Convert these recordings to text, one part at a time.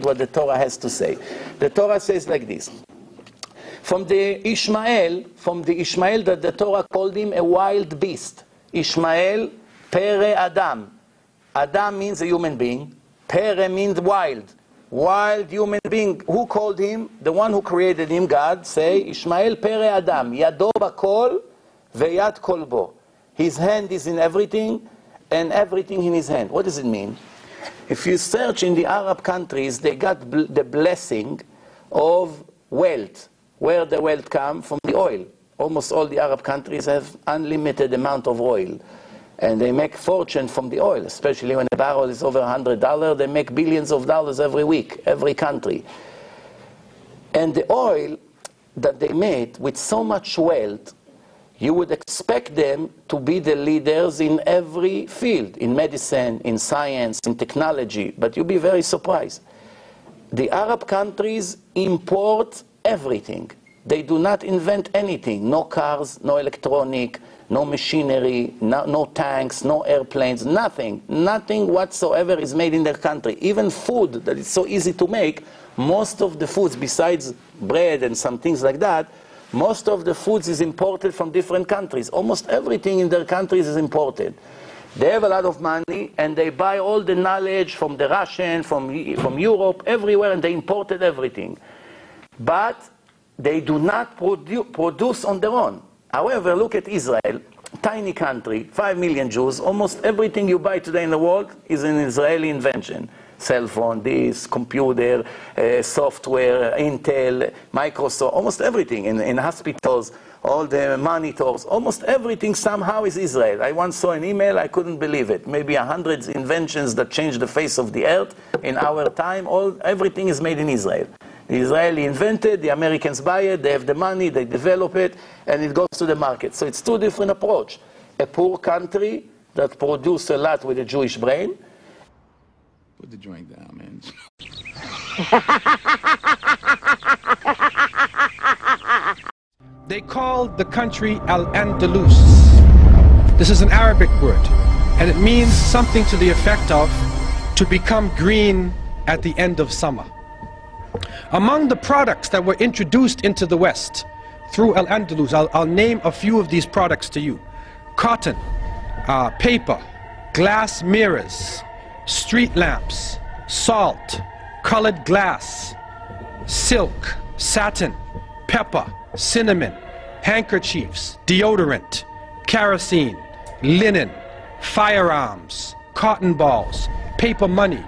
what the Torah has to say. The Torah says like this. From the Ishmael that the Torah called him a wild beast. Ishmael, Pere Adam. Adam means a human being. Pere means wild. Wild human being. Who called him? The one who created him, God, say, Ishmael Pere Adam. Yado bakol veyad kolbo. His hand is in everything, and everything in his hand. What does it mean? If you search in the Arab countries, they got the blessing of wealth. Where the wealth comes? From the oil. Almost all the Arab countries have unlimited amount of oil. And they make fortune from the oil, especially when a barrel is over $100. They make billions of dollars every week, every country. And the oil that they made with so much wealth, you would expect them to be the leaders in every field, in medicine, in science, in technology, but you'll be very surprised. The Arab countries import everything. They do not invent anything. No cars, no electronic, no machinery, no tanks, no airplanes, nothing. Nothing whatsoever is made in their country. Even food that is so easy to make, most of the foods, besides bread and some things like that, most of the foods is imported from different countries. Almost everything in their countries is imported. They have a lot of money, and they buy all the knowledge from the Russian, from Europe, everywhere, and they imported everything. But they do not produce on their own. However, look at Israel, tiny country, 5 million Jews. Almost everything you buy today in the world is an Israeli invention. Cell phone, this, computer, software, Intel, Microsoft, almost everything. In hospitals, all the monitors, almost everything somehow is Israel. I once saw an email, I couldn't believe it. Maybe 100 inventions that changed the face of the earth in our time. Everything is made in Israel. The Israeli invented, the Americans buy it, they have the money, they develop it, and it goes to the market. So it's two different approaches. A poor country that produces a lot with a Jewish brain. Put the joint down, man. They called the country Al-Andalus. This is an Arabic word, and it means something to the effect of to become green at the end of summer. Among the products that were introduced into the West through Al-Andalus, I'll name a few of these products to you. Cotton, paper, glass mirrors, street lamps, salt, colored glass, silk, satin, pepper, cinnamon, handkerchiefs, deodorant, kerosene, linen, firearms, cotton balls, paper money,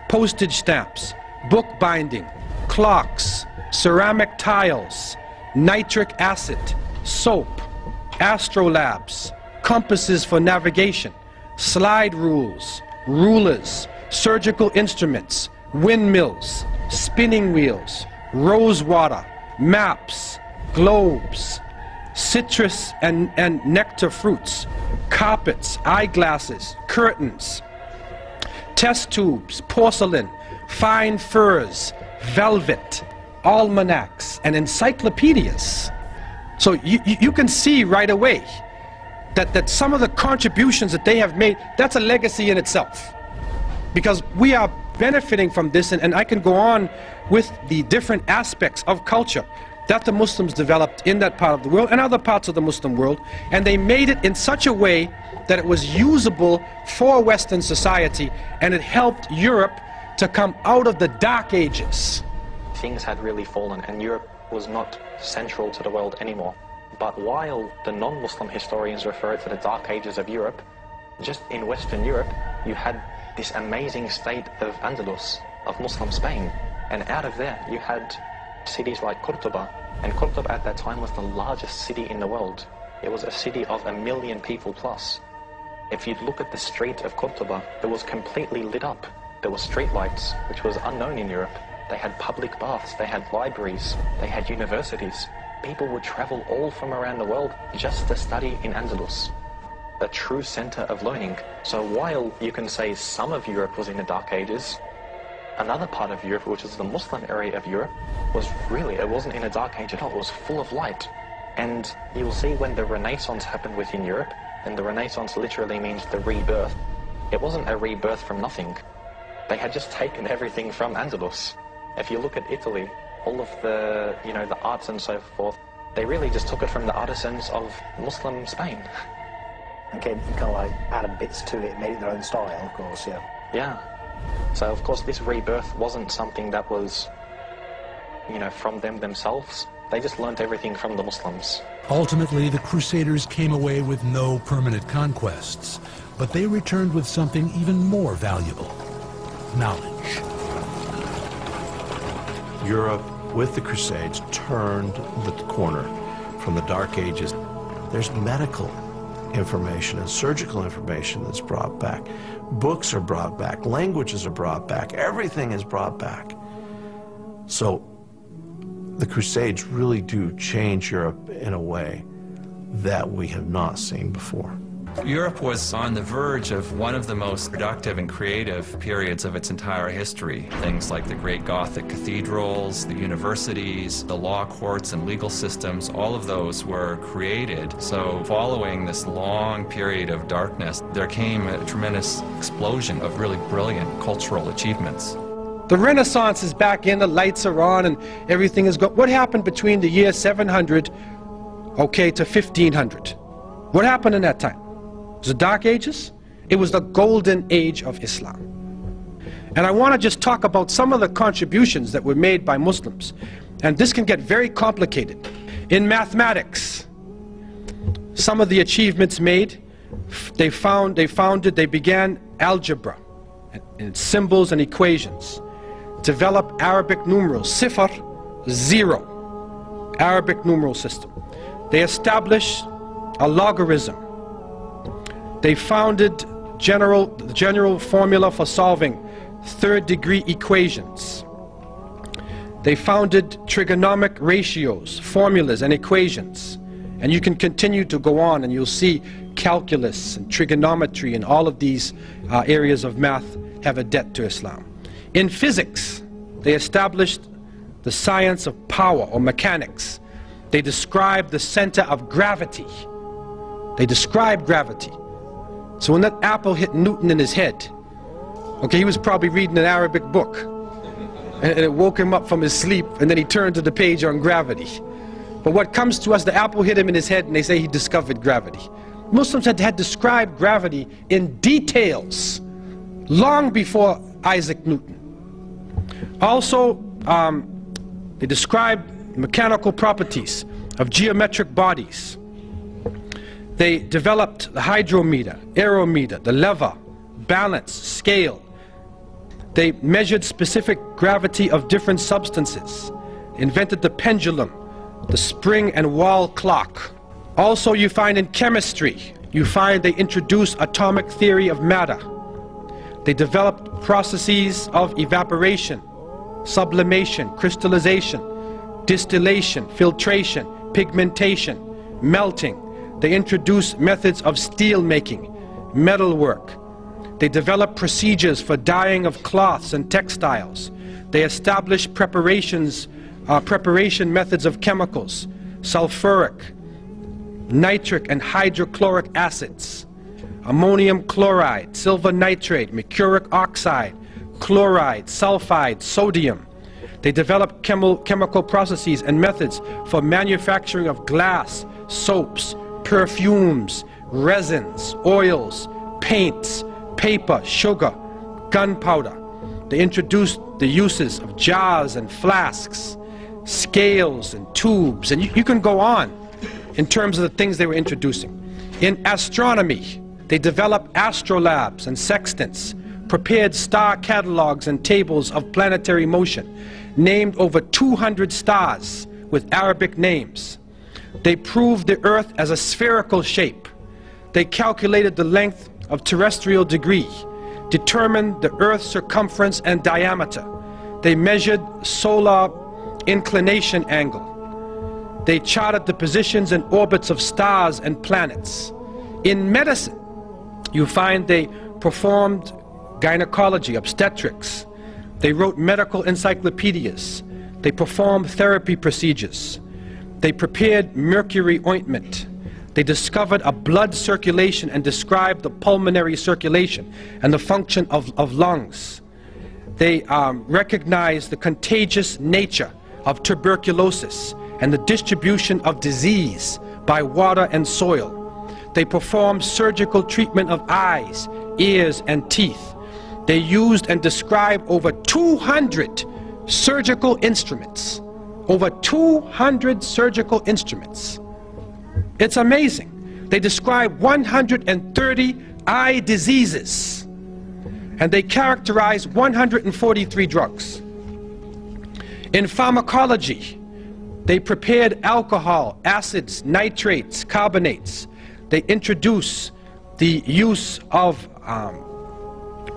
postage stamps, book binding, clocks, ceramic tiles, nitric acid, soap, astrolabes, compasses for navigation, slide rules, rulers, surgical instruments, windmills, spinning wheels, rose water, maps, globes, citrus and nectar fruits, carpets, eyeglasses, curtains, test tubes, porcelain, fine furs, velvet, almanacs, and encyclopedias. So you can see right away that some of the contributions that they have made, that's a legacy in itself. Because we are benefiting from this, and I can go on with the different aspects of culture that the Muslims developed in that part of the world and other parts of the Muslim world, and they made it in such a way that it was usable for Western society, and it helped Europe to come out of the Dark Ages. Things had really fallen, and Europe was not central to the world anymore. But while the non-Muslim historians refer to the Dark Ages of Europe, just in Western Europe, you had this amazing state of Andalus, of Muslim Spain. And out of there, you had cities like Cordoba. And Cordoba at that time was the largest city in the world. It was a city of 1 million people plus. If you look at the street of Cordoba, it was completely lit up. There were street lights, which was unknown in Europe. They had public baths, they had libraries, they had universities. People would travel all from around the world just to study in Andalus, a true center of learning. So while you can say some of Europe was in the Dark Ages, another part of Europe, which is the Muslim area of Europe, it wasn't in a dark age at all. It was full of light. And you'll see when the Renaissance happened within Europe, and the Renaissance literally means the rebirth, it wasn't a rebirth from nothing. They had just taken everything from Andalus. If you look at Italy, all of the, the arts and so forth, they really just took it from the artisans of Muslim Spain. Okay, kind of like added bits to it, made it their own style, of course, yeah. Yeah. So, of course, this rebirth wasn't something that was, from them themselves. They just learnt everything from the Muslims. Ultimately, the Crusaders came away with no permanent conquests, but they returned with something even more valuable: knowledge. Europe, with the Crusades, turned the corner from the Dark Ages. There's medical information and surgical information that's brought back. Books are brought back. Languages are brought back. Everything is brought back. So the Crusades really do change Europe in a way that we have not seen before. Europe was on the verge of one of the most productive and creative periods of its entire history. Things like the great Gothic cathedrals, the universities, the law courts and legal systems, all of those were created. So following this long period of darkness, there came a tremendous explosion of really brilliant cultural achievements. The Renaissance is back in, the lights are on, and everything is good. What happened between the year 700, okay, to 1500? What happened in that time? The Dark Ages? It was the golden age of Islam. And I want to just talk about some of the contributions that were made by Muslims. And this can get very complicated. In mathematics, some of the achievements made, they began algebra and symbols and equations. Developed Arabic numerals, sifr, 0, Arabic numeral system. They established a logarithm. They founded the general formula for solving third-degree equations. They founded trigonomic ratios, formulas, and equations. And you can continue to go on, and you'll see calculus and trigonometry and all of these areas of math have a debt to Islam. In physics, they established the science of power, or mechanics. They described the center of gravity. They described gravity. So when that apple hit Newton in his head, okay, he was probably reading an Arabic book, and it woke him up from his sleep, and then he turned to the page on gravity. But what comes to us, the apple hit him in his head, and they say he discovered gravity. Muslims had described gravity in details long before Isaac Newton. Also, they described mechanical properties of geometric bodies. They developed the hydrometer, aerometer, the lever, balance, scale. They measured specific gravity of different substances, invented the pendulum, the spring and wall clock. Also, you find in chemistry, they introduced atomic theory of matter. They developed processes of evaporation, sublimation, crystallization, distillation, filtration, pigmentation, melting. They introduced methods of steel making, metalwork. They developed procedures for dyeing of cloths and textiles. They established preparation methods of chemicals, sulfuric, nitric and hydrochloric acids, ammonium chloride, silver nitrate, mercuric oxide, chloride, sulfide, sodium. They developed chemical processes and methods for manufacturing of glass, soaps, perfumes, resins, oils, paints, paper, sugar, gunpowder. They introduced the uses of jars and flasks, scales and tubes, and you can go on in terms of the things they were introducing. In astronomy, they developed astrolabes and sextants, prepared star catalogs and tables of planetary motion, named over 200 stars with Arabic names. They proved the Earth as a spherical shape. They calculated the length of terrestrial degree, determined the Earth's circumference and diameter. They measured solar inclination angle. They charted the positions and orbits of stars and planets. In medicine, you find they performed gynecology, obstetrics. They wrote medical encyclopedias. They performed therapy procedures. They prepared mercury ointment. They discovered a blood circulation and described the pulmonary circulation and the function of lungs. They recognize the contagious nature of tuberculosis and the distribution of disease by water and soil. They performed surgical treatment of eyes, ears, and teeth. They used and described over 200 surgical instruments. Over 200 surgical instruments. It's amazing. They describe 130 eye diseases, and they characterize 143 drugs. In pharmacology, they prepared alcohol, acids, nitrates, carbonates. They introduced the use of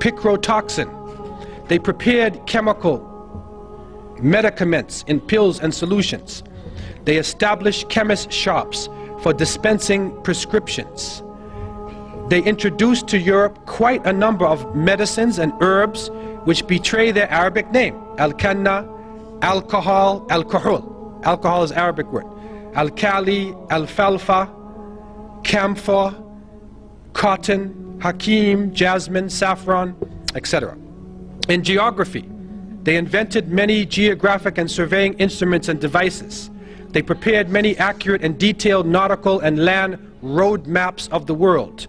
picrotoxin. They prepared chemical medicaments in pills and solutions. They established chemist shops for dispensing prescriptions. They introduced to Europe quite a number of medicines and herbs which betray their Arabic name. Al-Kanna, alcohol, alcohol. Alcohol is Arabic word. Al-Kali, alfalfa, camphor, cotton, hakim, jasmine, saffron, etc. In geography, they invented many geographic and surveying instruments and devices. They prepared many accurate and detailed nautical and land road maps of the world.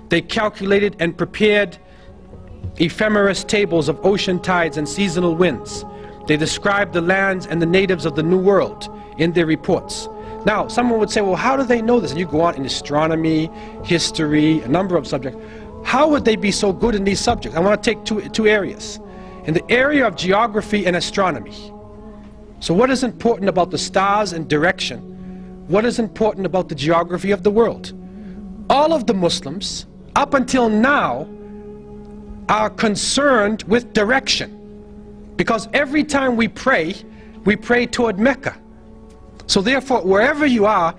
They calculated and prepared ephemeris tables of ocean tides and seasonal winds. They described the lands and the natives of the New World in their reports. Now, someone would say, well, how do they know this? And you go on in astronomy, history, a number of subjects. How would they be so good in these subjects? I want to take two areas. In the area of geography and astronomy. So what is important about the stars and direction? What is important about the geography of the world? All of the Muslims, up until now, are concerned with direction. Because every time we pray toward Mecca. So therefore, wherever you are,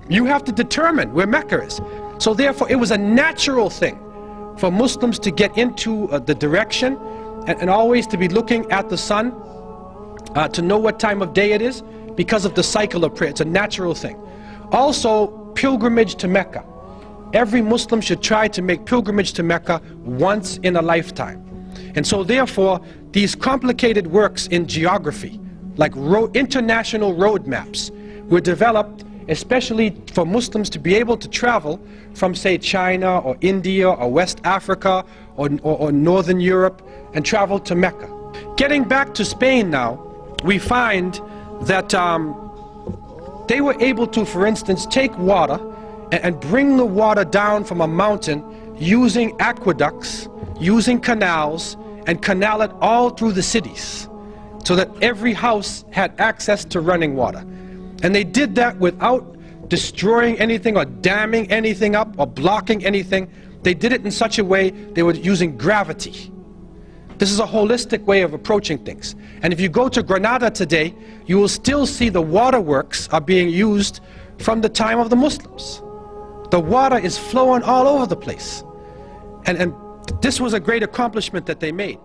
you have to determine where Mecca is. So therefore, it was a natural thing for Muslims to get into the direction and always to be looking at the sun to know what time of day it is because of the cycle of prayer. It's a natural thing. Also, pilgrimage to Mecca. Every Muslim should try to make pilgrimage to Mecca once in a lifetime. And so therefore, these complicated works in geography, like international road maps, were developed especially for Muslims to be able to travel from, say, China or India or West Africa or Northern Europe and travel to Mecca. Getting back to Spain now, we find that they were able to, for instance, take water and bring the water down from a mountain using aqueducts, using canals, and canal it all through the cities so that every house had access to running water. And they did that without destroying anything or damming anything up or blocking anything. They did it in such a way they were using gravity. This is a holistic way of approaching things. And if you go to Granada today, you will still see the waterworks are being used from the time of the Muslims. The water is flowing all over the place. And this was a great accomplishment that they made.